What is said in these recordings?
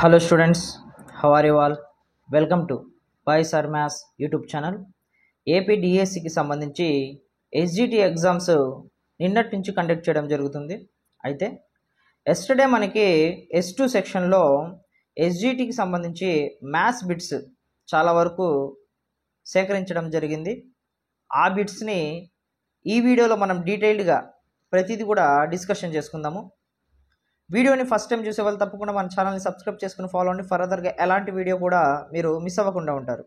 Hello students, how are you all? Welcome to Sir Maths YouTube channel. AP డిఎస్సికి సంబంధించి SGT exams నిన్నటి నుంచి conduct చేయడం జరుగుతుంది. అయితే ఎస్టర్డే మనకి S2 సెక్షన్లో ఎస్జిటికి సంబంధించి మ్యాథ్స్ బిట్స్ చాలా వరకు సేకరించడం జరిగింది. ఆ బిట్స్ని ఈ వీడియోలో మనం డీటెయిల్డ్గా ప్రతిదీ కూడా డిస్కషన్ చేసుకుందాము. వీడియోని ఫస్ట్ టైం చూసే వాళ్ళు తప్పకుండా మన ఛానల్ని సబ్స్క్రైబ్ చేసుకుని ఫాలో అండి. ఫర్దర్గా ఎలాంటి వీడియో కూడా మీరు మిస్ అవ్వకుండా ఉంటారు.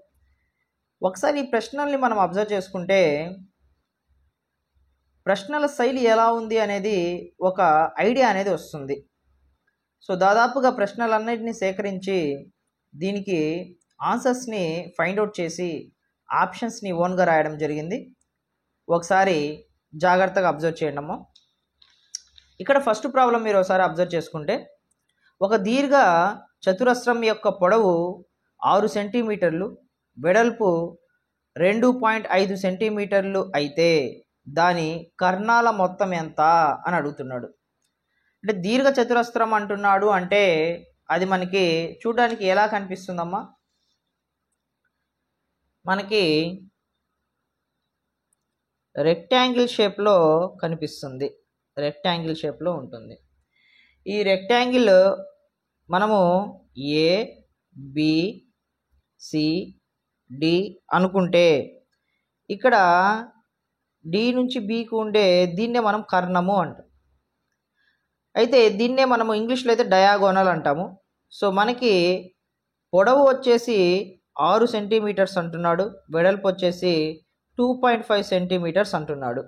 ఒకసారి ఈ ప్రశ్నల్ని మనం అబ్జర్వ్ చేసుకుంటే ప్రశ్నల శైలి ఎలా ఉంది అనేది ఒక ఐడియా అనేది వస్తుంది. సో దాదాపుగా ప్రశ్నలన్నింటినీ సేకరించి దీనికి ఆన్సర్స్ని ఫైండ్ అవుట్ చేసి ఆప్షన్స్ని ఓన్గా రాయడం జరిగింది. ఒకసారి జాగ్రత్తగా అబ్జర్వ్ చేయండి అమ్మా. ఇక్కడ ఫస్ట్ ప్రాబ్లం మీరు ఒకసారి అబ్జర్వ్ చేసుకుంటే ఒక దీర్ఘ చతురస్రం యొక్క పొడవు 6 సెంటీమీటర్లు, వెడల్పు 2.5 సెంటీమీటర్లు అయితే దాని కర్ణాల మొత్తం ఎంత అని అడుగుతున్నాడు. అంటే దీర్ఘ చతురస్రం అంటున్నాడు అంటే అది మనకి చూడడానికి ఎలా కనిపిస్తుందమ్మా? మనకి రెక్టాంగిల్ షేప్లో కనిపిస్తుంది. రెక్టాంగిల్ షేప్లో ఉంటుంది. ఈ రెక్టాంగిల్ మనము ఏ బి సి డి అనుకుంటే ఇక్కడ డి నుంచి బికి ఉండే దీన్నే మనం కర్ణము అంటాం. అయితే దీన్నే మనము ఇంగ్లీష్లో అయితే డయాగోనల్ అంటాము. సో మనకి పొడవు వచ్చేసి 6 సెంటీమీటర్స్ అంటున్నాడు, వెడల్పు వచ్చేసి 2.5 సెంటీమీటర్స్ అంటున్నాడు.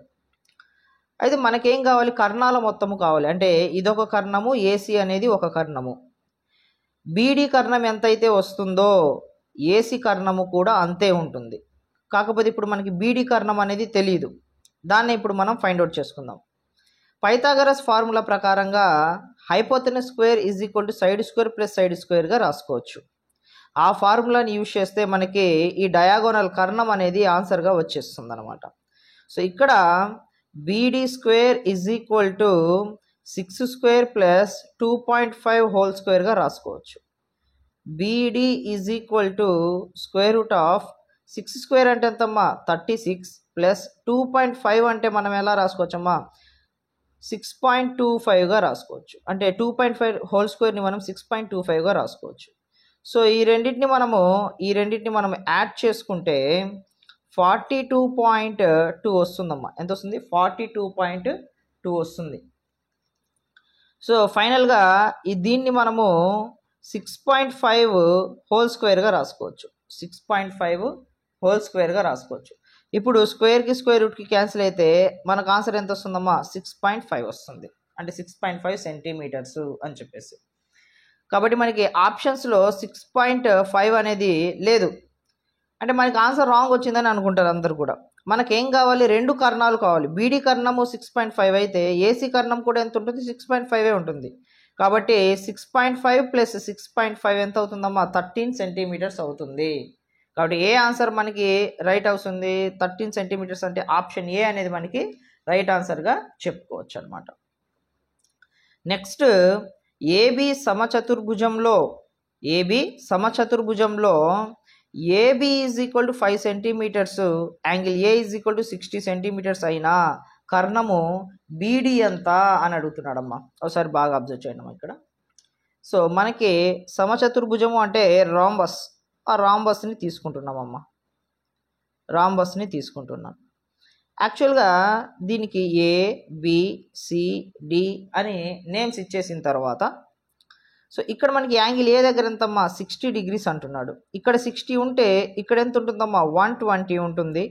అయితే మనకేం కావాలి? కర్ణాల మొత్తము కావాలి. అంటే ఇదొక కర్ణము, ఏసీ అనేది ఒక కర్ణము. బీడీ కర్ణం ఎంతైతే వస్తుందో ఏసీ కర్ణము కూడా అంతే ఉంటుంది. కాకపోతే ఇప్పుడు మనకి బీడీ కర్ణం అనేది తెలియదు. దాన్ని ఇప్పుడు మనం ఫైండ్ అవుట్ చేసుకుందాం. పైథాగరస్ ఫార్ములా ప్రకారంగా hypotenuse square is equal to side square plus side స్క్వేర్గా రాసుకోవచ్చు. ఆ ఫార్ములాని యూజ్ చేస్తే మనకి ఈ డయాగోనల్ కర్ణం అనేది ఆన్సర్గా వచ్చేస్తుంది అనమాట. సో ఇక్కడ BD square is equal to 6 square plus 2.5 whole స్క్వేర్గా రాసుకోవచ్చు. BD is equal to square root of 6 square అంటే ఎంతమ్మా? 36 ప్లస్ 2.5 అంటే మనం ఎలా రాసుకోవచ్చమ్మా? 6.25గా రాసుకోవచ్చు. అంటే 2.5 హోల్ స్క్వేర్ని మనం 6.25గా రాసుకోవచ్చు. సో ఈ రెండింటిని మనం యాడ్ చేసుకుంటే 42.2 వస్తుందమ్మా. ఎంత వస్తుంది? 42.2 వస్తుంది. సో ఫైనల్గా దీన్ని మనము 6.5 హోల్ స్క్వేర్గా రాసుకోవచ్చు. 6.5 హోల్ స్క్వేర్గా రాసుకోవచ్చు. ఇప్పుడు స్క్వేర్కి స్క్వేర్ రూట్కి క్యాన్సిల్ అయితే మనకు ఆన్సర్ ఎంత వస్తుందమ్మా? 6.5 వస్తుంది. అంటే 6.5 సెంటీమీటర్స్ అని చెప్పేసి. కాబట్టి మనకి ఆప్షన్స్లో 6.5 అనేది లేదు. అంటే మనకి ఆన్సర్ రాంగ్ వచ్చిందని అనుకుంటారు అందరు కూడా. మనకేం కావాలి? 2 కర్ణాలు కావాలి. బీడీ కర్ణము 6.5 అయితే ఏసీ కర్ణం కూడా ఎంత ఉంటుంది? 6.5 ఉంటుంది. కాబట్టి 6.5 ప్లస్ 6.5 ఎంత అవుతుందమ్మా? 13 సెంటీమీటర్స్ అవుతుంది. కాబట్టి ఏ ఆన్సర్ మనకి రైట్ అవుతుంది? 13 సెంటీమీటర్స్. అంటే ఆప్షన్ ఏ అనేది మనకి రైట్ ఆన్సర్గా చెప్పుకోవచ్చు అనమాట. నెక్స్ట్ ఏబి సమచతుర్భుజంలో AB is equal to 5 centimetres, angle A is equal to 60 centimetres అయినా కర్ణము బీడీ ఎంత అని అడుగుతున్నాడమ్మా. ఒకసారి బాగా అబ్జర్వ్ చేయండి ఇక్కడ. సో మనకి సమచతుర్భుజము అంటే రాంబస్. ఆ రాంబస్ని తీసుకుంటున్నామమ్మా. రాంబస్ని తీసుకుంటున్నాం. యాక్చువల్గా దీనికి ఏ బి సి డి అని నేమ్స్ ఇచ్చేసిన తర్వాత సో ఇక్కడ మనకి యాంగిల్ ఏ దగ్గర ఎంతమ్మా? 60 డిగ్రీస్ అంటున్నాడు. ఇక్కడ 60 ఉంటే ఇక్కడ ఎంత ఉంటుందమ్మా? 120 ఉంటుంది.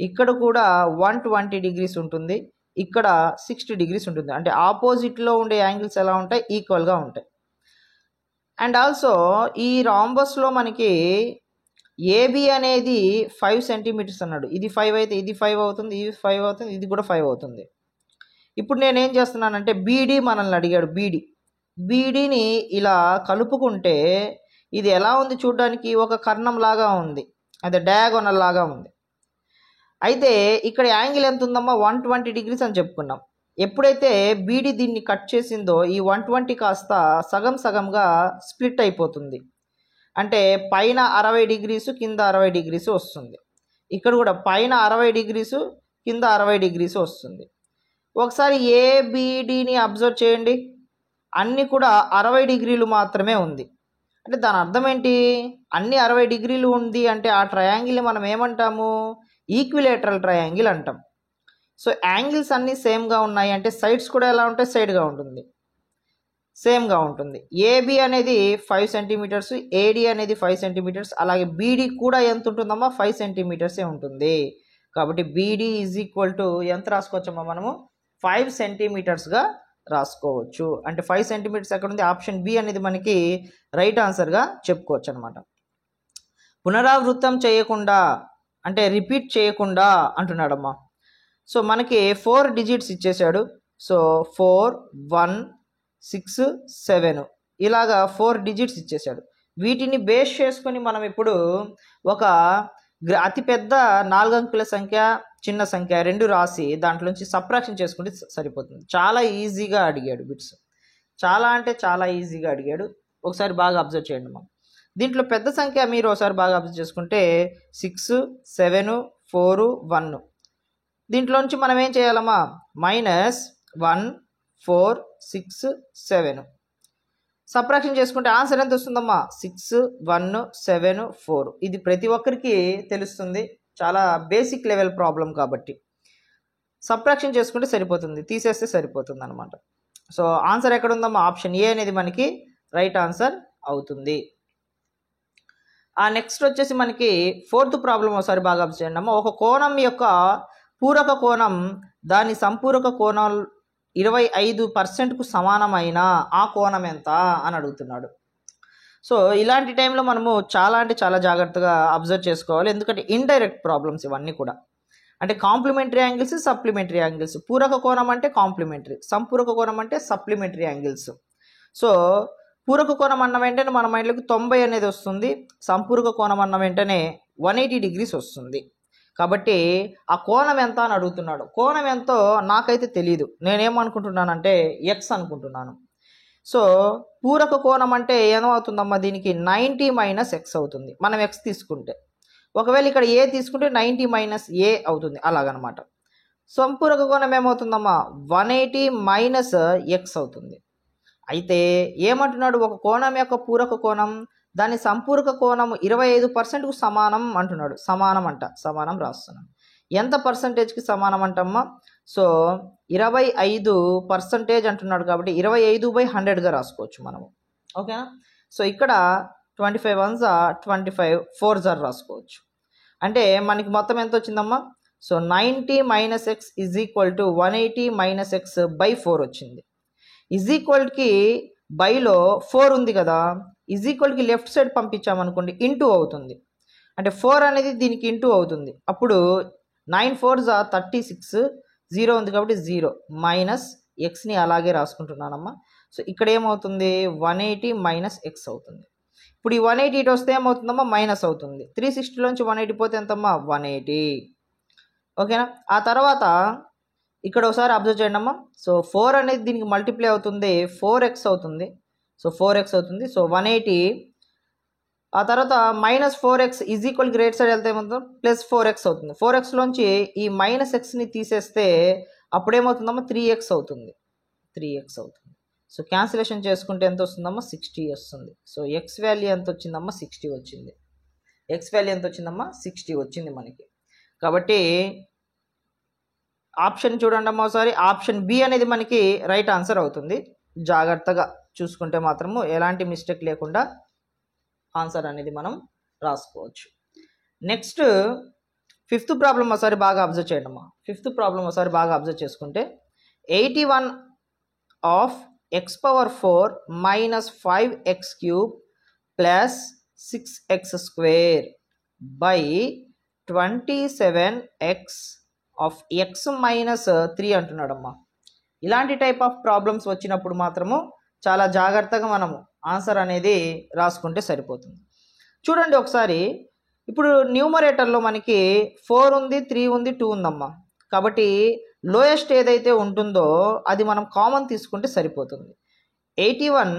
ఇక్కడ కూడా 120 డిగ్రీస్ ఉంటుంది. ఇక్కడ 60 డిగ్రీస్ ఉంటుంది. అంటే ఆపోజిట్లో ఉండే యాంగిల్స్ ఎలా ఉంటాయి? ఈక్వల్గా ఉంటాయి. అండ్ ఆల్సో ఈ రాంబస్లో మనకి ఏబి అనేది 5 సెంటీమీటర్స్ అన్నాడు. ఇది 5 అయితే ఇది 5 అవుతుంది, ఇది 5 అవుతుంది, ఇది కూడా 5 అవుతుంది. ఇప్పుడు నేనేం చేస్తున్నానంటే బీడీ మనల్ని అడిగాడు. బీడీని ఇలా కలుపుకుంటే ఇది ఎలా ఉంది? చూడడానికి ఒక కర్ణం లాగా ఉంది, అదే డయాగోనల్ లాగా ఉంది. అయితే ఇక్కడ యాంగిల్ ఎంత ఉందమ్మా? 120 డిగ్రీస్ అని చెప్పుకున్నాం. ఎప్పుడైతే బీడీ దీన్ని కట్ చేసిందో ఈ 120 కాస్త సగం సగంగా స్ప్లిట్ అయిపోతుంది. అంటే పైన 60 డిగ్రీసు కింద 60 డిగ్రీసు వస్తుంది. ఇక్కడ కూడా పైన 60 డిగ్రీసు కింద 60 డిగ్రీసు వస్తుంది. ఒకసారి ఏబిడిని అబ్జర్వ్ చేయండి, అన్నీ కూడా 60 డిగ్రీలు మాత్రమే ఉంది. అంటే దాని అర్థం ఏంటి? అన్ని 60 డిగ్రీలు ఉంది అంటే ఆ ట్రయాంగిల్ మనం ఏమంటాము? ఈక్విలేటరల్ ట్రయాంగిల్ అంటాం. సో యాంగిల్స్ అన్నీ సేమ్గా ఉన్నాయి అంటే సైడ్స్ కూడా ఎలా ఉంటాయి? సైడ్గా ఉంటుంది, సేమ్గా ఉంటుంది. ఏబి అనేది 5 సెంటీమీటర్స్, ఏడి అనేది 5 సెంటీమీటర్స్, అలాగే బీడీ కూడా ఎంత ఉంటుందమ్మా? 5 సెంటీమీటర్సే ఉంటుంది. కాబట్టి బీడీ ఈజ్ ఈక్వల్ టు ఎంత రాసుకోవచ్చమ్మా మనము? 5 సెంటీమీటర్స్గా రాసుకోవచ్చు. అంటే 5 సెంటీమీటర్స్ ఎక్కడ ఉంది? ఆప్షన్ బి అనేది మనకి రైట్ ఆన్సర్గా చెప్పుకోవచ్చు అనమాట. పునరావృతం చేయకుండా అంటే రిపీట్ చేయకుండా అంటున్నాడమ్మా. సో మనకి 4 డిజిట్స్ ఇచ్చేసాడు. సో 4, 1, 6, 7 ఇలాగా 4 డిజిట్స్ ఇచ్చేసాడు. వీటిని బేస్ చేసుకొని మనం ఇప్పుడు ఒక అతిపెద్ద 4 అంకెల సంఖ్య, చిన్న సంఖ్య రెండు రాసి దాంట్లోంచి సబ్ట్రాక్షన్ చేసుకుంటే సరిపోతుంది. చాలా ఈజీగా అడిగాడు బిట్స్, చాలా అంటే చాలా ఈజీగా అడిగాడు. ఒకసారి బాగా అబ్జర్వ్ చేయండి మనం. దీంట్లో పెద్ద సంఖ్య మీరు ఒకసారి బాగా అబ్జర్వ్ చేసుకుంటే 6, 7, 4, 1. దీంట్లోంచి మనం ఏం చేయాలమ్మా? -1, 4, 6, 7 సబ్ట్రాక్షన్ చేసుకుంటే ఆన్సర్ ఎంత వస్తుందమ్మా? 6, 1, 7, 4. ఇది ప్రతి ఒక్కరికి తెలుస్తుంది, చాలా బేసిక్ లెవెల్ ప్రాబ్లం కాబట్టి సబ్ట్రాక్షన్ చేసుకుంటే సరిపోతుంది, తీసేస్తే సరిపోతుంది అనమాట. సో ఆన్సర్ ఎక్కడ ఉందమ్మా? ఆప్షన్ ఏ అనేది మనకి రైట్ ఆన్సర్ అవుతుంది. ఆ నెక్స్ట్ వచ్చేసి మనకి 4th ప్రాబ్లం ఒకసారి బాగా అబ్జర్వ్ చేయండి అమ్మా. ఒక కోణం యొక్క పూరక కోణం దాని సంపూరక కోణం 25%కు సమానమైన ఆ కోణం ఎంత అని అడుగుతున్నాడు. సో ఇలాంటి టైంలో మనము చాలా అంటే చాలా జాగ్రత్తగా అబ్జర్వ్ చేసుకోవాలి, ఎందుకంటే ఇండైరెక్ట్ ప్రాబ్లమ్స్ ఇవన్నీ కూడా. అంటే కాంప్లిమెంటరీ యాంగిల్స్, సప్లిమెంటరీ యాంగిల్స్. పూరక కోణం అంటే కాంప్లిమెంటరీ, సంపూరక కోణం అంటే సప్లిమెంటరీ యాంగిల్స్. సో పూరక కోణం అన్న వెంటనే మన మైండ్లోకి 90 అనేది వస్తుంది, సంపూరక కోణం అన్న వెంటనే 180 డిగ్రీస్ వస్తుంది. కాబట్టి ఆ కోణం ఎంత అని అడుగుతున్నాడు. కోణం ఎంతో నాకైతే తెలియదు, నేనేమనుకుంటున్నానంటే ఎక్స్ అనుకుంటున్నాను. సో పూరక కోణం అంటే ఏమవుతుందమ్మా? దీనికి 90 - x అవుతుంది మనం ఎక్స్ తీసుకుంటే. ఒకవేళ ఇక్కడ ఏ తీసుకుంటే 90 - a అవుతుంది, అలాగనమాట. సంపూరక కోణం ఏమవుతుందమ్మా? 180 - x అవుతుంది. అయితే ఏమంటున్నాడు? ఒక కోణం యొక్క పూరక కోణం దాని సంపూరక కోణం 25%కు సమానం అంటున్నాడు. సమానం రాస్తున్నాను. ఎంత పర్సంటేజ్కి సమానం అంటమ్మా? సో 25% అంటున్నాడు కాబట్టి 25/100గా రాసుకోవచ్చు మనము, ఓకేనా? సో ఇక్కడ 25 1s 25 4s రాసుకోవచ్చు. అంటే మనకి మొత్తం ఎంత వచ్చిందమ్మా? So 90 - x is equal to 180 - x/4 వచ్చింది. ఈజ్ ఈక్వల్కి బైలో 4 ఉంది కదా, ఈజ్ ఈక్వల్కి లెఫ్ట్ సైడ్ పంపించామనుకోండి ఇంటూ అవుతుంది. అంటే 4 అనేది దీనికి ఇంటూ అవుతుంది. అప్పుడు 9 4s 36, 0 ఉంది కాబట్టి 0 మైనస్ ఎక్స్ని అలాగే రాసుకుంటున్నానమ్మా. సో ఇక్కడ ఏమవుతుంది? 180 - x అవుతుంది. ఇప్పుడు ఈ 180 ఇటు వస్తే ఏమవుతుందమ్మా? మైనస్ అవుతుంది. 360లోంచి 180 పోతే ఎంతమ్మా? 180, ఓకేనా? ఆ తర్వాత ఇక్కడ ఒకసారి అబ్జర్వ్ చేయండి అమ్మా. సో 4 అనేది దీనికి మల్టిప్లై అవుతుంది, 4x అవుతుంది. సో 4x అవుతుంది. సో 180, ఆ తర్వాత -4x ఈజ్ ఈక్వల్కి రైట్ సైడ్ వెళ్తే ఏమవుతుంది? +4x అవుతుంది. 4xలోంచి ఈ -xని తీసేస్తే అప్పుడేమవుతుందమ్మా? 3x అవుతుంది. 3x అవుతుంది. సో క్యాన్సిలేషన్ చేసుకుంటే ఎంత వస్తుందమ్మా? 60 వస్తుంది. సో x వాల్యూ ఎంత వచ్చిందమ్మా? 60 వచ్చింది. x వాల్యూ ఎంత వచ్చిందమ్మా? 60 వచ్చింది మనకి. కాబట్టి ఆప్షన్ చూడండి అమ్మా ఒకసారి. ఆప్షన్ బి అనేది మనకి రైట్ ఆన్సర్ అవుతుంది. జాగ్రత్తగా చూసుకుంటే మాత్రము ఎలాంటి మిస్టేక్ లేకుండా ఆన్సర్ అనేది మనం రాసుకోవచ్చు. నెక్స్ట్ 5th ప్రాబ్లం ఒకసారి బాగా అబ్జర్వ్ చేయండి అమ్మా. 5th ప్రాబ్లం ఒకసారి బాగా అబ్జర్వ్ చేసుకుంటే 81 of x⁴ - 5x³ + 6x² by 27x of x - 3 అంటున్నాడమ్మా. ఇలాంటి టైప్ ఆఫ్ ప్రాబ్లమ్స్ వచ్చినప్పుడు మాత్రము చాలా జాగ్రత్తగా మనము ఆన్సర్ అనేది రాసుకుంటే సరిపోతుంది. చూడండి ఒకసారి. ఇప్పుడు న్యూమరేటర్లో మనకి 4 ఉంది, 3 ఉంది, 2 ఉందమ్మా. కాబట్టి లోయెస్ట్ ఏదైతే ఉంటుందో అది మనం కామన్ తీసుకుంటే సరిపోతుంది. 81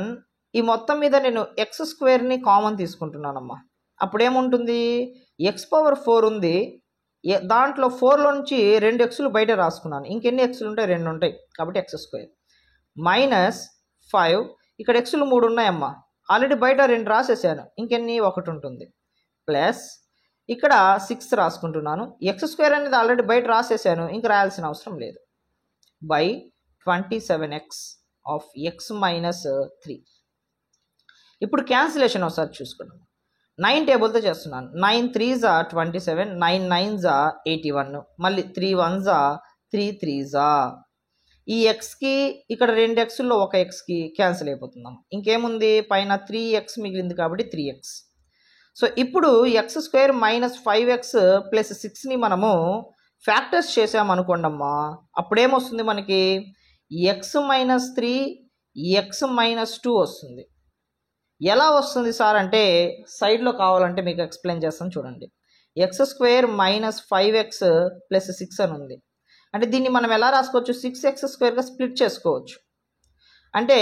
ఈ మొత్తం మీద నేను ఎక్స్ స్క్వేర్ని కామన్ తీసుకుంటున్నానమ్మా. అప్పుడు ఏముంటుంది, ఎక్స్ పవర్ 4 ఉంది, దాంట్లో 4లో నుంచి 2 ఎక్స్లు బయట రాసుకున్నాను. ఇంకెన్ని ఎక్స్లు ఉంటాయి, 2 ఉంటాయి కాబట్టి ఎక్స్ స్క్వేర్ మైనస్ 5. ఇక్కడ ఎక్స్లు 3 ఉన్నాయమ్మా, ఆల్రెడీ బయట 2 రాసేసాను, ఇంకెన్ని 1 ఉంటుంది, ప్లస్ ఇక్కడ 6 రాసుకుంటున్నాను. ఎక్స్ స్క్వేర్ అనేది ఆల్రెడీ బయట రాసేసాను, ఇంక రాయాల్సిన అవసరం లేదు. By 27x of X minus 3. ఇప్పుడు క్యాన్సిలేషన్ ఒకసారి చూసుకున్నాం. 9 టేబుల్తో చేస్తున్నాను. 9 3s 27, 9 9s 81, మళ్ళీ 3 1s 3 3s. ఈ ఎక్స్కి ఇక్కడ 2 ఎక్స్లో ఒక ఎక్స్కి క్యాన్సిల్ అయిపోతుందాం. ఇంకేముంది, పైన 3x మిగిలింది కాబట్టి 3x. సో ఇప్పుడు x square minus 5x plus 6ని మనము ఫ్యాక్టర్స్ చేసామనుకోండమ్మా, అప్పుడేమొస్తుంది మనకి ఎక్స్ మైనస్ 3 ఎక్స్ మైనస్ 2 వస్తుంది. ఎలా వస్తుంది సార్ అంటే సైడ్లో కావాలంటే మీకు ఎక్స్ప్లెయిన్ చేస్తాను చూడండి. X square minus 5x plus 6 అని ఉంది. అంటే దీన్ని మనం ఎలా రాసుకోవచ్చు, 6x స్క్వేర్గా స్ప్లిట్ చేసుకోవచ్చు. అంటే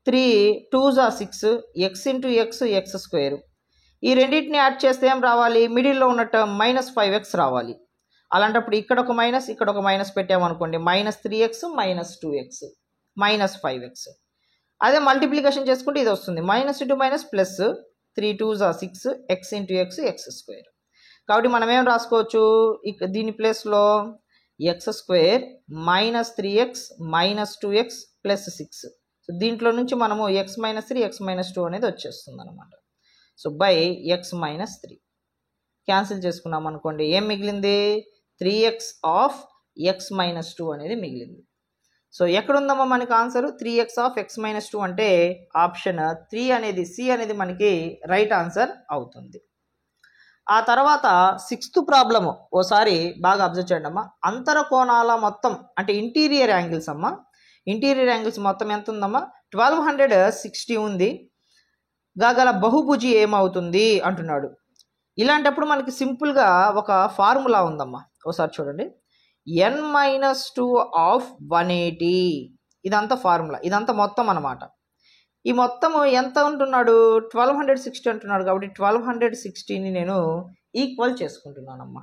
3 2s 6, X into X X square. ఈ రెండింటిని యాడ్ చేస్తే ఏం రావాలి, మిడిల్లో ఉన్న టర్మ్ మైనస్ 5x రావాలి. అలాంటప్పుడు ఇక్కడ ఒక మైనస్ ఇక్కడ ఒక మైనస్ పెట్టామనుకోండి, minus 3x minus 2x minus 5x. అదే మల్టిప్లికేషన్ చేసుకుంటే ఇది వస్తుంది, minus into minus plus 3 2s 6, X into X X square. కాబట్టి మనం ఏం రాసుకోవచ్చు, దీని ప్లేస్లో X square minus 3x minus 2x plus 6. So దీంట్లో నుంచి మనము ఎక్స్ మైనస్ 3 ఎక్స్ మైనస్ 2 అనేది వచ్చేస్తుంది అనమాట. So by X minus 3 cancel చేసుకున్నాం అనుకోండి, ఏం మిగిలింది, 3x ఆఫ్ ఎక్స్ మైనస్ 2 అనేది మిగిలింది. సో ఎక్కడుందమ్మా మనకి answer, 3x of X minus 2 అంటే ఆప్షన్ 3 అనేది, సి అనేది మనకి రైట్ ఆన్సర్ అవుతుంది. ఆ తర్వాత 6th ప్రాబ్లము ఓసారి బాగా అబ్జర్వ్ చేయండి అమ్మా. అంతర కోణాల మొత్తం అంటే ఇంటీరియర్ యాంగిల్స్ అమ్మా. ఇంటీరియర్ యాంగిల్స్ మొత్తం ఎంత ఉందమ్మా, 1260 ఉంది. గల బహుభుజి ఏమవుతుంది అంటున్నాడు. ఇలాంటప్పుడు మనకి సింపుల్గా ఒక ఫార్ములా ఉందమ్మా, ఒకసారి చూడండి. n-2 ఆఫ్ 180, ఇదంతా ఫార్ములా, ఇదంతా మొత్తం అన్నమాట. ఈ మొత్తము ఎంత ఉంటున్నాడు, 1260 అంటున్నాడు కాబట్టి 1260ని నేను ఈక్వల్ చేసుకుంటున్నానమ్మా.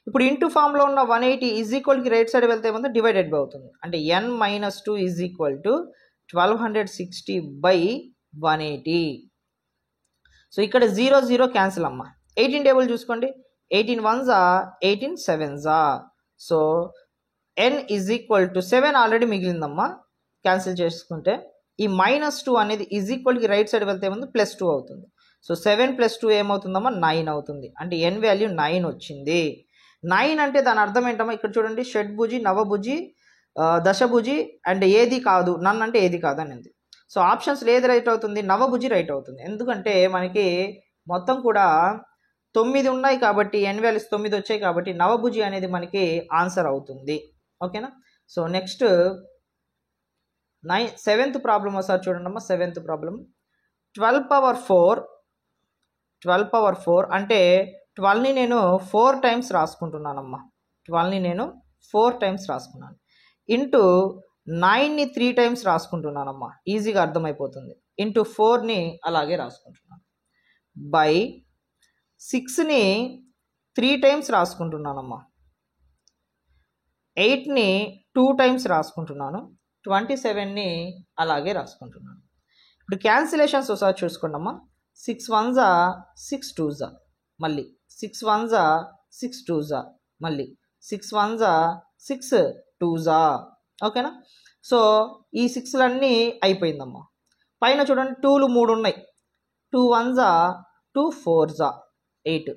ఇప్పుడు ఇంటూ ఫామ్లో ఉన్న 180 ఈజ్ ఈక్వల్కి రైట్ సైడ్ వెళ్తే ఏమంటే డివైడెడ్ బై అవుతుంది. అంటే n-2 is equal to 1260 by 180. So ఇక్కడ 0 0 క్యాన్సిల్ అమ్మా. 18 టేబుల్ చూసుకోండి, 18 1s 18 7s. So n is equal to 7 already మిగిలిందమ్మా, క్యాన్సిల్ చేసుకుంటే ఈ -2 అనేది ఈజ్ ఈక్వల్కి రైట్ సైడ్ వెళ్తే ఏముంది +2 అవుతుంది. సో 7 + 2 ఏమవుతుందమ్మా, 9 అవుతుంది. అంటే n వాల్యూ 9 వచ్చింది. 9 అంటే దాని అర్థం ఏంటమ్మా, ఇక్కడ చూడండి, షడ్భుజి నవభుజి దశభుజి అండ్ ఏది కాదు, నన్ను అంటే ఏది కాదు అనేది. సో ఆప్షన్స్లో ఏది రైట్ అవుతుంది, నవభుజి రైట్ అవుతుంది. ఎందుకంటే మనకి మొత్తం కూడా 9 ఉన్నాయి కాబట్టి n వాల్యూస్ 9 వచ్చాయి కాబట్టి నవభుజి అనేది మనకి ఆన్సర్ అవుతుంది. ఓకేనా. సో నెక్స్ట్ 7th ప్రాబ్లం ఒకసారి చూడండి అమ్మా. 7th ప్రాబ్లం 12 పవర్ 4 అంటే 12ని నేను 4 టైమ్స్ రాసుకుంటున్నానమ్మా. 12ని నేను 4 టైమ్స్ రాసుకున్నాను. ఇంటూ 9ని 3 టైమ్స్ రాసుకుంటున్నానమ్మా, ఈజీగా అర్థమైపోతుంది. ఇంటూ 4ని అలాగే రాసుకుంటున్నాను. బై 6ని 3 టైమ్స్ రాసుకుంటున్నానమ్మా. 8ని 2 టైమ్స్ రాసుకుంటున్నాను. 27ని అలాగే రాసుకుంటున్నాను. ఇప్పుడు క్యాన్సిలేషన్స్ ఒకసారి చూసుకోండి అమ్మా. 6 1s 6 2s, మళ్ళీ 6 1s 6 2s, మళ్ళీ 6 1s 6 2s. ఓకేనా. సో ఈ 6లన్నీ అయిపోయిందమ్మా. పైన చూడండి 2లు 3 ఉన్నాయి. 2 1s 2 4s 8,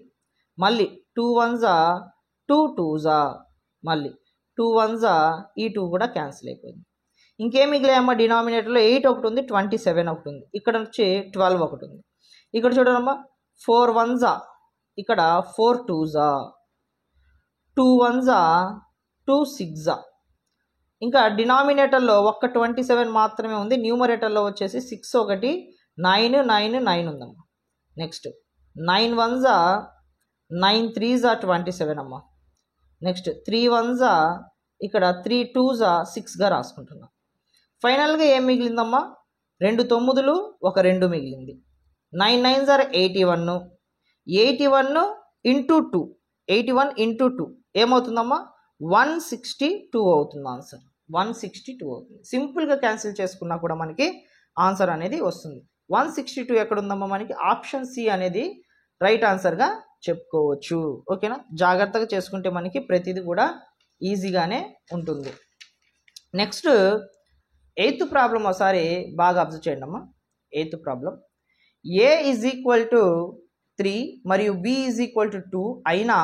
మళ్ళీ 2 1s 2 2s, మళ్ళీ 2 1s ఈ 2 కూడా క్యాన్సిల్ అయిపోయింది. ఇంకేం మిగిలాయమ్మా, డినామినేటర్లో 8 ఒకటి ఉంది, 27 ఒకటి ఉంది, ఇక్కడ వచ్చి 12 ఒకటి ఉంది. ఇక్కడ చూడమ్మా 4 1s, ఇక్కడ 4 2s, 2 1s 2 6. ఇంకా డినామినేటర్లో ఒక్క 27 మాత్రమే ఉంది. న్యూమరేటర్లో వచ్చేసి 6 1 9 9 9 ఉందమ్మా. నెక్స్ట్ 9 1s 9 3s 27 అమ్మా. నెక్స్ట్ 3 1s ఇక్కడ 3 2s 6గా రాసుకుంటున్నాం. ఫైనల్గా ఏం మిగిలిందమ్మా, 2 9లు 1 2 మిగిలింది. 9 9s 81, 81 ఇంటూ 2, 81 ఇంటూ 2 ఏమవుతుందమ్మా 162 అవుతుంది. ఆన్సర్ 162 అవుతుంది. సింపుల్గా క్యాన్సిల్ చేసుకున్నా కూడా మనకి ఆన్సర్ అనేది వస్తుంది. 162 ఎక్కడ ఉందమ్మా, మనకి ఆప్షన్ సి అనేది రైట్ ఆన్సర్గా చెప్పుకోవచ్చు. ఓకేనా, జాగ్రత్తగా చేసుకుంటే మనకి ప్రతిదీ కూడా ఈజీగానే ఉంటుంది. నెక్స్ట్ 8th ప్రాబ్లం ఒకసారి బాగా అబ్జర్వ్ చేయండి అమ్మా. 8th problem, A is equal to 3 మరియు బి ఈజ్ ఈక్వల్ టు 2 అయినా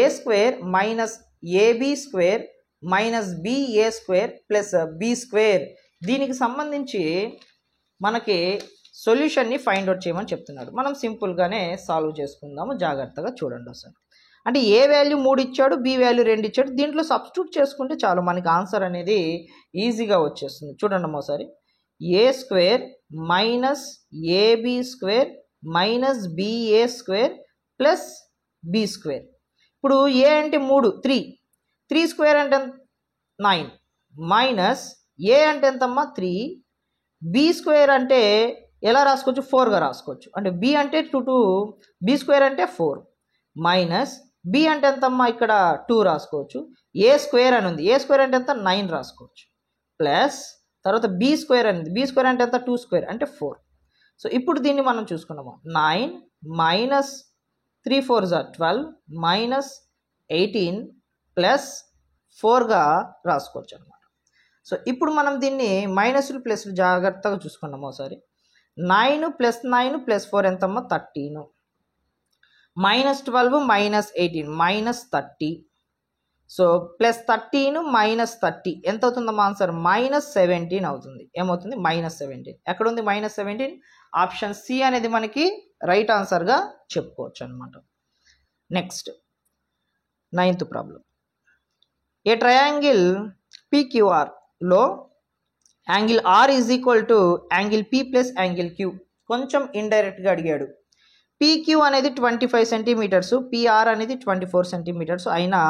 A square minus AB square minus BA square plus B square, దీనికి సంబంధించి మనకి సొల్యూషన్ని ఫైండ్ అవుట్ చేయమని చెప్తున్నాడు. మనం సింపుల్గానే సాల్వ్ చేసుకుందాము, జాగ్రత్తగా చూడండి ఒకసారి. అంటే ఏ వాల్యూ 3 ఇచ్చాడు, బి వాల్యూ 2 ఇచ్చాడు, దీంట్లో సబ్స్టిట్యూట్ చేసుకుంటే చాలు మనకి ఆన్సర్ అనేది ఈజీగా వచ్చేస్తుంది. చూడండి ఒకసారి, A square minus AB square minus BA square plus B square. ఇప్పుడు ఏ అంటే 3, 3 స్క్వేర్ అంటే 9 మైనస్ ఏ అంటే ఎంతమ్మా 3, బి స్క్వేర్ అంటే ఎలా రాసుకోవచ్చు 4గా రాసుకోవచ్చు. అంటే బి అంటే 2 బి స్క్వేర్ అంటే 4 మైనస్ బి అంటే ఎంతమ్మా ఇక్కడ 2 రాసుకోవచ్చు. ఏ స్క్వేర్ అని ఉంది, ఏ స్క్వేర్ అంటే ఎంత 9 రాసుకోవచ్చు. ప్లస్ తర్వాత బి స్క్వేర్ అనేది, బి స్క్వేర్ అంటే ఎంత 2 స్క్వేర్ అంటే 4. సో ఇప్పుడు దీన్ని మనం చూసుకున్నాము, 9 మైనస్ 3 4s 12 మైనస్ 18 ప్లస్ 4గా రాసుకోవచ్చు అనమాట. సో ఇప్పుడు మనం దీన్ని మైనస్లు ప్లస్లు జాగ్రత్తగా చూసుకున్నాము ఒకసారి. 9 ప్లస్ 9 ప్లస్ 4 ఎంతమ్మా 13, minus 12 minus 18 minus 30. So plus 13 minus 30 ఎంత అవుతుందమ్మా ఆన్సర్ మైనస్ 17 అవుతుంది. ఏమవుతుంది మైనస్ 17. ఎక్కడ ఉంది మైనస్ 17? ఆప్షన్ సి అనేది మనకి రైట్ ఆన్సర్గా చెప్పుకోవచ్చు అనమాట. Next 9th problem, a triangle PQRలో angle R is equal to angle P plus angle Q. కొంచెం ఇండైరెక్ట్గా అడిగాడు. PQ అనేది 25 సెంటీమీటర్స్, PR అనేది 24 సెంటీమీటర్స్ అయినా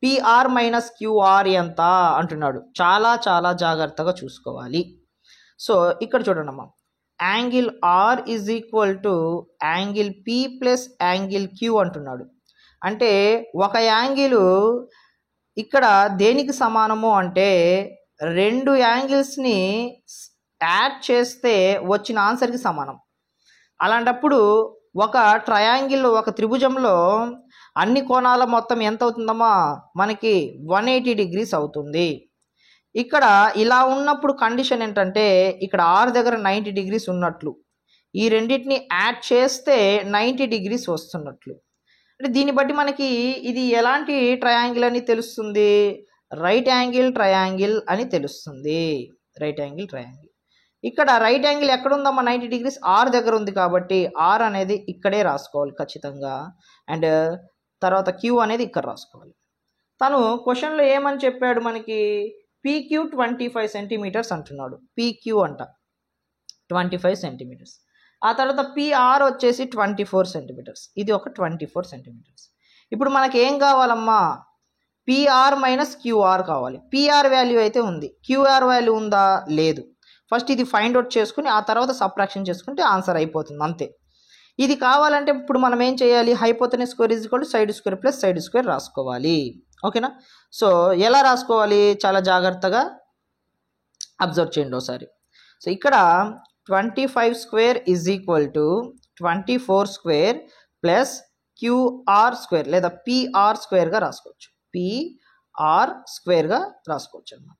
PR మైనస్ QR ఎంత అంటున్నాడు. చాలా చాలా జాగ్రత్తగా చూసుకోవాలి. సో ఇక్కడ చూడండి అమ్మా, angle R is equal to angle P plus angle Q అంటున్నాడు. అంటే ఒక యాంగిల్ ఇక్కడ దేనికి సమానము అంటే 2 యాంగిల్స్ని యాడ్ చేస్తే వచ్చిన ఆన్సర్కి సమానం. అలాంటప్పుడు ఒక ట్రయాంగిల్లో, ఒక త్రిభుజంలో అన్ని కోణాల మొత్తం ఎంత అవుతుందమ్మా మనకి 180 degrees అవుతుంది. ఇక్కడ ఇలా ఉన్నప్పుడు కండిషన్ ఏంటంటే ఇక్కడ ఆర్ దగ్గర 90 degrees ఉన్నట్లు, ఈ రెండింటిని యాడ్ చేస్తే 90 degrees వస్తున్నట్లు. అంటే దీన్ని బట్టి మనకి ఇది ఎలాంటి ట్రయాంగిల్ అని తెలుస్తుంది, రైట్ యాంగిల్ ట్రయాంగిల్ అని తెలుస్తుంది. Right angle triangle. ఇక్కడ రైట్ యాంగిల్ ఎక్కడ ఉందమ్మా 90 degrees ఆర్ దగ్గర ఉంది కాబట్టి ఆర్ అనేది ఇక్కడే రాసుకోవాలి ఖచ్చితంగా. అండ్ తర్వాత క్యూ అనేది ఇక్కడ రాసుకోవాలి. తను క్వశ్చన్లో ఏమని చెప్పాడు మనకి, PQ 25 సెంటీమీటర్స్ అంటున్నాడు. PQ అంట 25 సెంటీమీటర్స్. ఆ తర్వాత PR వచ్చేసి 24 సెంటీమీటర్స్. ఇది ఒక 24 సెంటీమీటర్స్. ఇప్పుడు మనకి ఏం కావాలమ్మా, PR మైనస్ QR కావాలి. PR వాల్యూ అయితే ఉంది, QR వాల్యూ ఉందా లేదు. ఫస్ట్ ఇది ఫైండ్ అవుట్ చేసుకుని ఆ తర్వాత సబ్ట్రాక్షన్ చేసుకుంటే ఆన్సర్ అయిపోతుంది, అంతే. ఇది కావాలంటే ఇప్పుడు మనం ఏం చేయాలి, hypotenuse square is equal to side square plus side square రాసుకోవాలి. ఓకేనా. సో ఎలా రాసుకోవాలి చాలా జాగ్రత్తగా అబ్జర్వ్ చేయండి ఒకసారి. సో ఇక్కడ 25 square is equal to 24 square plus QR square లేదా PR స్క్వేర్గా రాసుకోవచ్చు. PR స్క్వేర్గా రాసుకోవచ్చు అనమాట.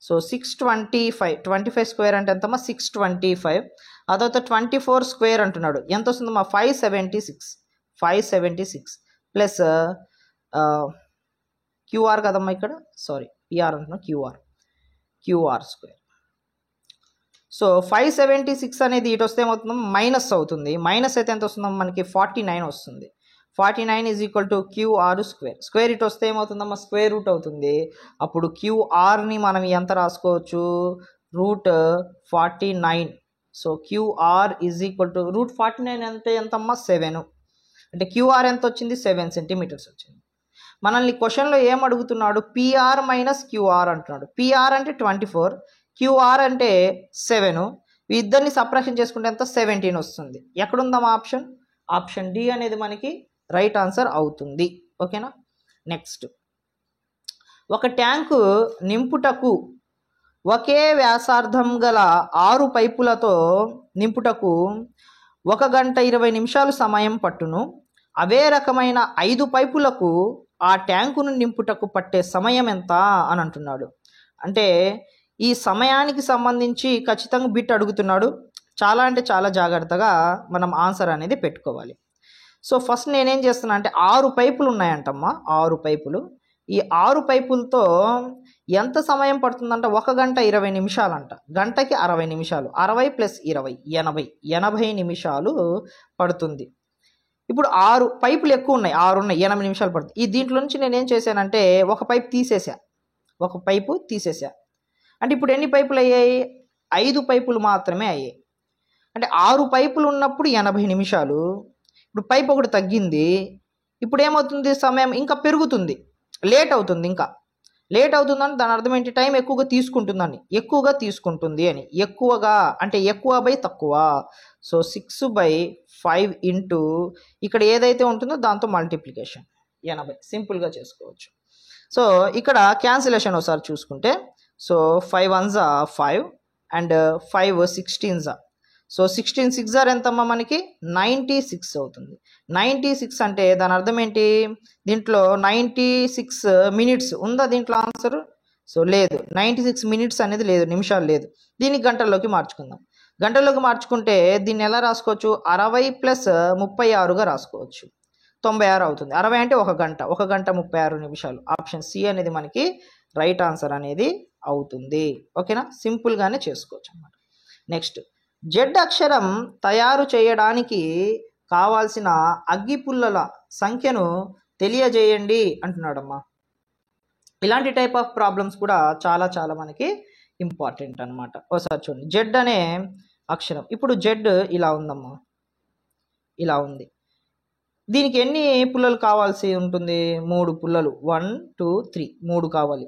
సో 625, 25 స్క్వేర్ అంటే ఎంతమ్మా 625. ఆ తర్వాత 24 స్క్వేర్ అంటున్నాడు, ఎంత వస్తుందమ్మా 576 ప్లస్ QR కదమ్మా ఇక్కడ, సారీ PR అంటున్నా, QR స్క్వేర్. సో 576 అనేది ఇటు వస్తే ఏమవుతుందమ్మా మైనస్ అవుతుంది. మైనస్ అయితే ఎంత వస్తుందమ్మా మనకి 49 వస్తుంది. 49 is equal to QR square. Square ఇటు వస్తే ఏమవుతుందమ్మా స్క్వేర్ రూట్ అవుతుంది. అప్పుడు QRని మనం ఎంత రాసుకోవచ్చు, √49. So QR is equal to √49 అంటే ఎంతమ్మా 7. అంటే QR ఎంత వచ్చింది 7 సెంటీమీటర్స్ వచ్చింది. మనల్ని క్వశ్చన్లో ఏం అడుగుతున్నాడు, పిఆర్ మైనస్ క్యూఆర్ అంటున్నాడు. పిఆర్ అంటే 24, క్యూఆర్ అంటే 7. ఇద్దరిని సబ్ట్రాక్షన్ చేసుకుంటే ఎంత 17 వస్తుంది. ఎక్కడుందాం ఆప్షన్, ఆప్షన్ డి అనేది మనకి రైట్ ఆన్సర్ అవుతుంది. ఓకేనా. నెక్స్ట్, ఒక ట్యాంకు నింపుటకు ఒకే వ్యాసార్థం గల 6 పైపులతో నింపుటకు 1 గంట 20 నిమిషాలు సమయం పట్టును. అవే రకమైన 5 పైపులకు ఆ ట్యాంకును నింపుటకు పట్టే సమయం ఎంత అని అంటున్నాడు. అంటే ఈ సమయానికి సంబంధించి ఖచ్చితంగా బిట్ అడుగుతున్నాడు. చాలా అంటే చాలా జాగ్రత్తగా మనం ఆన్సర్ అనేది పెట్టుకోవాలి. సో ఫస్ట్ నేనేం చేస్తున్నా అంటే 6 పైపులు ఉన్నాయంటమ్మా, 6 పైపులు. ఈ 6 పైపులతో ఎంత సమయం పడుతుందంట, 1 గంట 20 నిమిషాలంట. గంటకి 60 నిమిషాలు, 60 + 20 80 నిమిషాలు పడుతుంది. ఇప్పుడు 6 పైపులు ఎక్కువ ఉన్నాయి, 6 ఉన్నాయి, 8 నిమిషాలు పడుతుంది. ఈ దీంట్లో నుంచి నేనేం చేశానంటే ఒక పైపు తీసేసా, ఒక పైపు తీసేసా. అంటే ఇప్పుడు ఎన్ని పైపులు అయ్యాయి, 5 పైపులు మాత్రమే అయ్యాయి. అంటే 6 పైపులు ఉన్నప్పుడు 80 నిమిషాలు. ఇప్పుడు పైపు ఒకటి తగ్గింది. ఇప్పుడు ఏమవుతుంది, సమయం ఇంకా పెరుగుతుంది, లేట్ అవుతుంది. ఇంకా లేట్ అవుతుందని దాని అర్థం ఏంటి, టైం ఎక్కువగా తీసుకుంటుందని, ఎక్కువగా తీసుకుంటుంది అని. ఎక్కువగా అంటే ఎక్కువ బై తక్కువ. సో 6/5 ఇంటూ ఇక్కడ ఏదైతే ఉంటుందో దాంతో మల్టిప్లికేషన్ 80 సింపుల్గా చేసుకోవచ్చు. సో ఇక్కడ క్యాన్సిలేషన్ ఒకసారి చూసుకుంటే, so 5 1s 5 and 5 16s. So 16 6 ఎంతమ్మా మనకి 96 అవుతుంది. 96 అంటే దాని అర్థం ఏంటి, దీంట్లో 96 మినిట్స్ ఉందా దీంట్లో ఆన్సర్? సో లేదు, 96 మినిట్స్ అనేది లేదు, నిమిషాలు లేదు. దీన్ని గంటల్లోకి మార్చుకుందాం. గంటల్లోకి మార్చుకుంటే దీన్ని ఎలా రాసుకోవచ్చు, 60 + 36గా రాసుకోవచ్చు, 96 అవుతుంది. 60 అంటే 1 గంట, 1 గంట 36 నిమిషాలు. ఆప్షన్ సి అనేది మనకి రైట్ ఆన్సర్ అనేది అవుతుంది. ఓకేనా, సింపుల్గానే చేసుకోవచ్చు అన్నమాట. నెక్స్ట్, జెడ్ అక్షరం తయారు చేయడానికి కావాల్సిన అగ్గిపుల్లల సంఖ్యను తెలియజేయండి అంటున్నాడమ్మా. ఇలాంటి టైప్ ఆఫ్ ప్రాబ్లమ్స్ కూడా చాలా చాలా మనకి ఇంపార్టెంట్ అనమాట. ఒకసారి చూడండి, జెడ్ అనే అక్షరం. ఇప్పుడు జెడ్ ఇలా ఉందమ్మా, ఇలా ఉంది. దీనికి ఎన్ని పుల్లలు కావాల్సి ఉంటుంది, 3 పుల్లలు, 1 2 3, 3 కావాలి.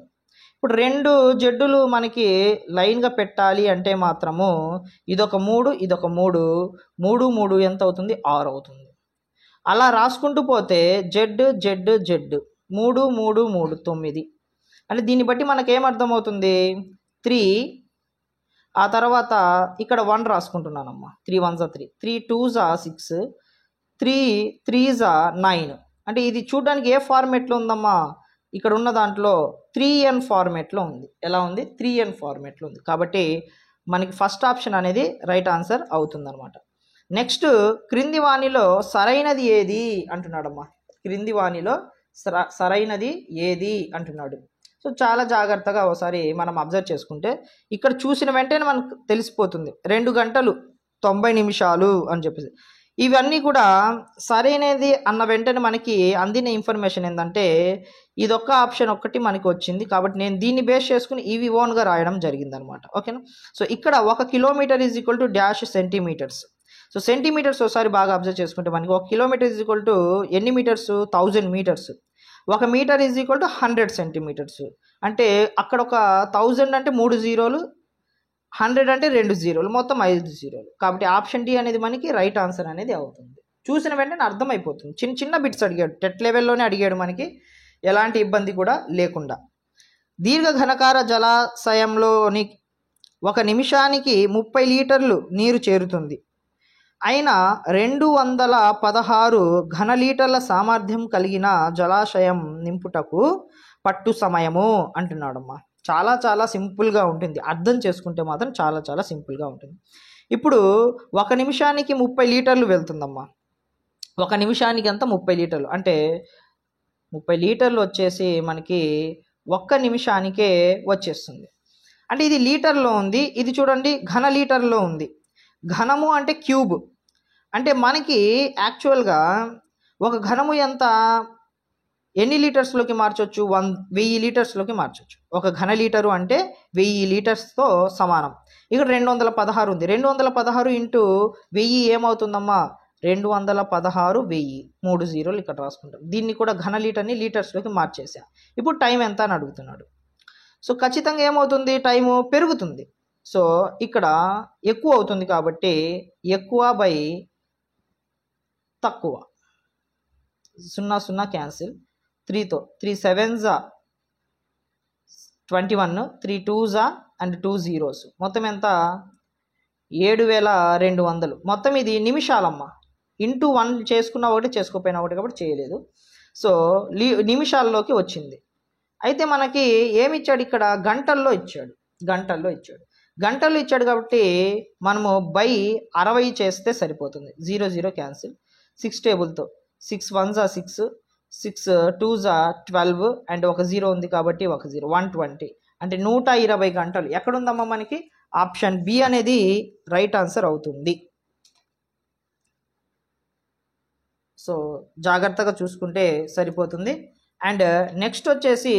ఇప్పుడు 2 జెడ్డులు మనకి లైన్గా పెట్టాలి అంటే మాత్రము ఇదొక 3, ఇదొక 3, 3 3 ఎంత అవుతుంది, 6 అవుతుంది. అలా రాసుకుంటూ పోతే జెడ్ జెడ్ జెడ్ 3 3 3 9. అంటే దీన్ని బట్టి మనకేమర్థమవుతుంది, 3, ఆ తర్వాత ఇక్కడ 1 రాసుకుంటున్నానమ్మా, 3 1s 3, 3 2s 6, 3 3s 9. అంటే ఇది చూడడానికి ఏ ఫార్మేట్లో ఉందమ్మా, ఇక్కడ ఉన్న దాంట్లో 3n ఫార్మేట్లో ఉంది. ఎలా ఉంది, 3n ఫార్మేట్లో ఉంది. కాబట్టి మనకి ఫస్ట్ ఆప్షన్ అనేది రైట్ ఆన్సర్ అవుతుందన్నమాట. నెక్స్ట్, క్రింది వాణిలో సరైనది ఏది అంటున్నాడమ్మా. క్రింది వాణిలో సరైనది ఏది అంటున్నాడు. సో చాలా జాగ్రత్తగా ఒకసారి మనం అబ్జర్వ్ చేసుకుంటే ఇక్కడ చూసిన వెంటనే మనకు తెలిసిపోతుంది 2 గంటలు 90 నిమిషాలు అని చెప్పేసి. ఇవన్నీ కూడా సరైనది అన్న వెంటనే మనకి అందిన ఇన్ఫర్మేషన్ ఏంటంటే ఇదొక్క ఆప్షన్ ఒక్కటి మనకి వచ్చింది. కాబట్టి నేను దీన్ని బేస్ చేసుకుని ఇవి ఓన్గా రాయడం జరిగిందనమాట. ఓకేనా. సో ఇక్కడ 1 kilometre is equal to dash centimetres. So centimetres ఒకసారి బాగా అబ్జర్వ్ చేసుకుంటే మనకి 1 కిలోమీటర్ ఈజ్ ఈక్వల్ టు ఎన్ని metres, 1000 metres. 1 metre is equal to 100 centimetres. అంటే అక్కడ ఒక 1000 అంటే 3 జీరోలు, 100 అంటే 2 జీరోలు, మొత్తం 5 జీరోలు. కాబట్టి ఆప్షన్ డి అనేది మనకి రైట్ ఆన్సర్ అనేది అవుతుంది. చూసిన వెంటనే అర్థమైపోతుంది. చిన్న చిన్న బిట్స్ అడిగాడు, టెట్ లెవెల్లోనే అడిగాడు, మనకి ఎలాంటి ఇబ్బంది కూడా లేకుండా. దీర్ఘ ఘనకార జలాశయంలోని 1 నిమిషానికి 30 లీటర్లు నీరు చేరుతుంది. అయినా 216 ఘన లీటర్ల సామర్థ్యం కలిగిన జలాశయం నింపుటకు పట్టు సమయము అంటున్నాడమ్మా. చాలా చాలా సింపుల్గా ఉంటుంది, అర్థం చేసుకుంటే మాత్రం చాలా చాలా సింపుల్గా ఉంటుంది. ఇప్పుడు 1 నిమిషానికి 30 లీటర్లు వెళ్తుందమ్మా. 1 నిమిషానికి అంతా 30 లీటర్లు అంటే 30 లీటర్లు వచ్చేసి మనకి 1 నిమిషానికే వచ్చేస్తుంది. అంటే ఇది లీటర్లో ఉంది, ఇది చూడండి ఘన లీటర్లో ఉంది. ఘనము అంటే క్యూబ్. అంటే మనకి యాక్చువల్గా ఒక ఘనము ఎంత, ఎన్ని లీటర్స్లోకి మార్చవచ్చు, 1000 లీటర్స్లోకి మార్చవచ్చు. 1 ఘన లీటరు అంటే 1000 లీటర్స్తో సమానం. ఇక్కడ 216 ఉంది. 216 ఇంటూ 1000 ఏమవుతుందమ్మా, 216,1000 3 జీరోలు ఇక్కడ రాసుకుంటాం. దీన్ని కూడా ఘన లీటర్ని లీటర్స్లోకి మార్చేసా. ఇప్పుడు టైం ఎంత అని అడుగుతున్నాడు. సో ఖచ్చితంగా ఏమవుతుంది, టైము పెరుగుతుంది. సో ఇక్కడ ఎక్కువ అవుతుంది కాబట్టి ఎక్కువ బై తక్కువ, 0 0 cancel, 3తో 3 7s 21, 3 2s and 2 zeros, మొత్తం ఎంత 7200. మొత్తం ఇది నిమిషాలమ్మ. ఇంటూ 1 చేసుకున్న ఒకటి, చేసుకోపోయినా ఒకటి కాబట్టి చేయలేదు. సో నిమిషాల్లోకి వచ్చింది. అయితే మనకి ఏమి ఇచ్చాడు ఇక్కడ, గంటల్లో ఇచ్చాడు. గంటల్లో ఇచ్చాడు కాబట్టి మనము బై 60 చేస్తే సరిపోతుంది. 0 0 క్యాన్సిల్, 6 టేబుల్తో 6 1s 6, 6 2s 12 అండ్ ఒక 0 ఉంది కాబట్టి ఒక 0, 120 అంటే 120 గంటలు. ఎక్కడుందమ్మా మనకి, ఆప్షన్ బి అనేది రైట్ ఆన్సర్ అవుతుంది. సో జాగ్రత్తగా చూసుకుంటే సరిపోతుంది. అండ్ నెక్స్ట్ వచ్చేసి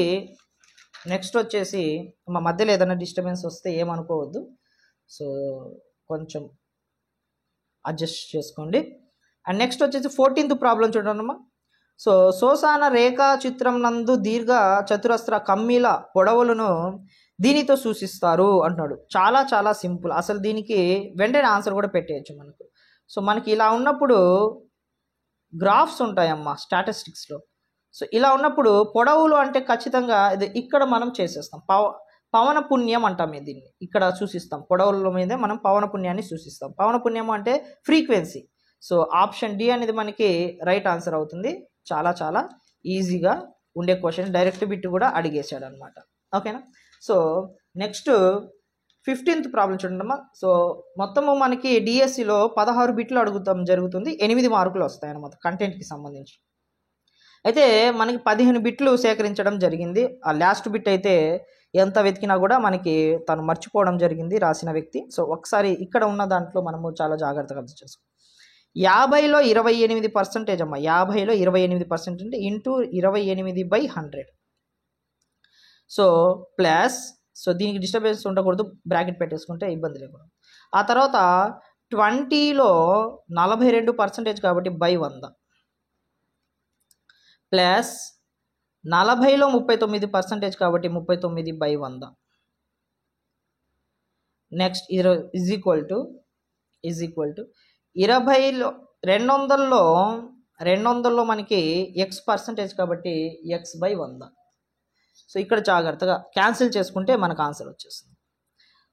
మా మధ్యలో ఏదైనా డిస్టర్బెన్స్ వస్తే ఏమనుకోవద్దు. సో కొంచెం అడ్జస్ట్ చేసుకోండి. అండ్ నెక్స్ట్ వచ్చేసి 14th ప్రాబ్లం చూడండమ్మా. సో శోషాన రేఖా చిత్రం నందు దీర్ఘ చతురస్ర కమ్మీల పొడవులను దీనితో సూచిస్తారు అంటున్నాడు. చాలా చాలా సింపుల్. అసలు దీనికి వెంటనే ఆన్సర్ కూడా పెట్టేయచ్చు మనకు. సో మనకి ఇలా ఉన్నప్పుడు గ్రాఫ్స్ ఉంటాయమ్మా స్టాటిస్టిక్స్లో. సో ఇలా ఉన్నప్పుడు పొడవులు అంటే ఖచ్చితంగా ఇది ఇక్కడ మనం చేసేస్తాం. పవన పుణ్యం అంటాం దీన్ని, ఇక్కడ సూచిస్తాం. పొడవుల మీదే మనం పవన పుణ్యాన్ని సూచిస్తాం. పవన పుణ్యం అంటే ఫ్రీక్వెన్సీ. సో ఆప్షన్ డి అనేది మనకి రైట్ ఆన్సర్ అవుతుంది. చాలా చాలా ఈజీగా ఉండే క్వశ్చన్, డైరెక్ట్ బిట్ కూడా అడిగేశాడు అనమాట. ఓకేనా. సో నెక్స్ట్ 15th ప్రాబ్లం చూడండమ్మా. సో మొత్తము మనకి డిఎస్సిలో 16 బిట్లు అడుగుతాం జరుగుతుంది. 8 మార్కులు వస్తాయి అన్నమాట కంటెంట్కి సంబంధించి. అయితే మనకి 15 బిట్లు సేకరించడం జరిగింది. ఆ లాస్ట్ బిట్ అయితే ఎంత వెతికినా కూడా మనకి తను మర్చిపోవడం జరిగింది రాసిన వ్యక్తి. సో ఒకసారి ఇక్కడ ఉన్న దాంట్లో మనము చాలా జాగ్రత్తగా అర్థం చేసుకోవాలి. 50లో 28% అమ్మా. 50లో 28% అంటే ఇంటూ 28/100. సో ప్లస్, సో దీనికి డిస్టర్బెన్స్ ఉండకూడదు, బ్రాకెట్ పెట్టేసుకుంటే ఇబ్బంది లేకుండా. ఆ తర్వాత 20లో 42% కాబట్టి బై 100 ప్లస్ 40లో 39% కాబట్టి 39/100. నెక్స్ట్ ఈజ్ ఈక్వల్ టు 20లో 200లో మనకి x% కాబట్టి x/100. సో ఇక్కడ జాగ్రత్తగా క్యాన్సిల్ చేసుకుంటే మనకు ఆన్సర్ వచ్చేస్తుంది.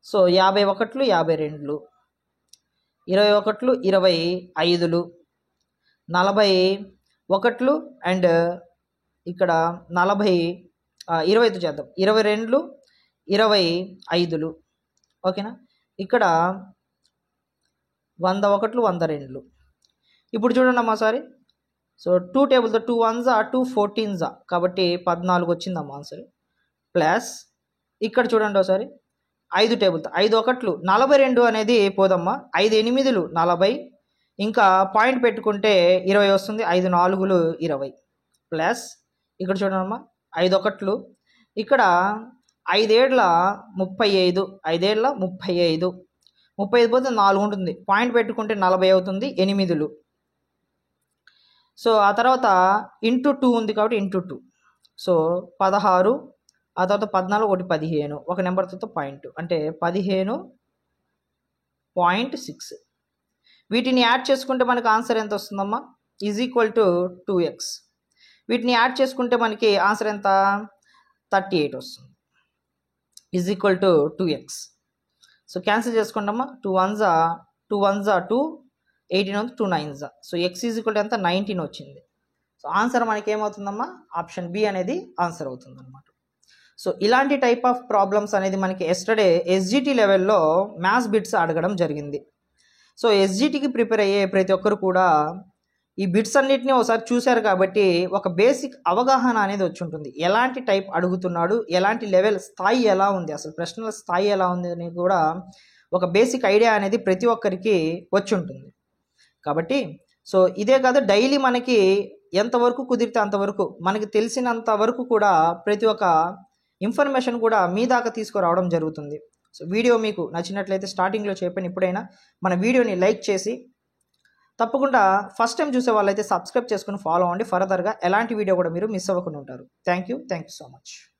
సో 51, 52, 21, 25, 41 అండ్ ఇక్కడ 20 చేద్దాం, 22, 25. ఓకేనా. ఇక్కడ 101, 102. ఇప్పుడు చూడండి అమ్మా సారీ. సో 2 టేబుల్తో 2 1s 2 14s కాబట్టి 14 వచ్చిందమ్మా ఆన్సర్. ప్లస్ ఇక్కడ చూడండి ఒకసారి 5 టేబుల్తో 5 1 42 అనేది పోదమ్మా. 5 8 40, ఇంకా పాయింట్ పెట్టుకుంటే 20 వస్తుంది. 5 4 20 ప్లస్ ఇక్కడ చూడమ్మా 5 1 ఇక్కడ 5 7 35, 5 7 35, 35 పోతే 4 ఉంటుంది. పాయింట్ పెట్టుకుంటే 40 అవుతుంది. 8. సో ఆ తర్వాత ఇంటూ 2 ఉంది కాబట్టి ఇంటూ 2. సో 16, ఆ తర్వాత 14, 1 15, ఒక నెంబర్తో పాయింట్ అంటే 15.6. వీటిని యాడ్ చేసుకుంటే మనకి ఆన్సర్ ఎంత వస్తుందమ్మా, ఈజ్ ఈక్వల్ టు 2x. వీటిని యాడ్ చేసుకుంటే మనకి ఆన్సర్ ఎంత 38 వస్తుంది, is equal to 2x. So cancel చేసుకోండమ్మా. 2 1s 2, 18 2 9s. So x is equal to ఎంత 19 వచ్చింది. సో ఆన్సర్ మనకి ఏమవుతుందమ్మా, ఆప్షన్ బి అనేది ఆన్సర్ అవుతుంది అనమాట. సో ఇలాంటి టైప్ ఆఫ్ ప్రాబ్లమ్స్ అనేది మనకి ఎస్టర్డే ఎస్జిటి లెవెల్లో మ్యాథ్స్ బిట్స్ అడగడం జరిగింది. సో ఎస్జిటికి ప్రిపేర్ అయ్యే ప్రతి ఒక్కరు కూడా ఈ బిట్స్ అన్నిటిని ఒకసారి చూశారు కాబట్టి ఒక బేసిక్ అవగాహన అనేది వచ్చి ఉంటుంది. ఎలాంటి టైప్ అడుగుతున్నాడు, ఎలాంటి లెవెల్ స్థాయి ఎలా ఉంది, అసలు ప్రశ్నల స్థాయి ఎలా ఉంది అని కూడా ఒక బేసిక్ ఐడియా అనేది ప్రతి ఒక్కరికి వచ్చి ఉంటుంది. కాబట్టి సో ఇదే కాదు, డైలీ మనకి ఎంతవరకు కుదిరితే అంతవరకు మనకి తెలిసినంత వరకు కూడా ప్రతి ఒక్క ఇన్ఫర్మేషన్ కూడా మీ దాకా తీసుకురావడం జరుగుతుంది. సో వీడియో మీకు నచ్చినట్లయితే స్టార్టింగ్లో చెప్పాను, ఇప్పుడైనా మన వీడియోని లైక్ చేసి తప్పకుండా ఫస్ట్ టైం చూసే వాళ్ళైతే సబ్స్క్రైబ్ చేసుకుని ఫాలో అవ్వండి. ఫర్దర్గా ఎలాంటి వీడియో కూడా మీరు మిస్ అవ్వకుండా ఉంటారు. Thank you so much.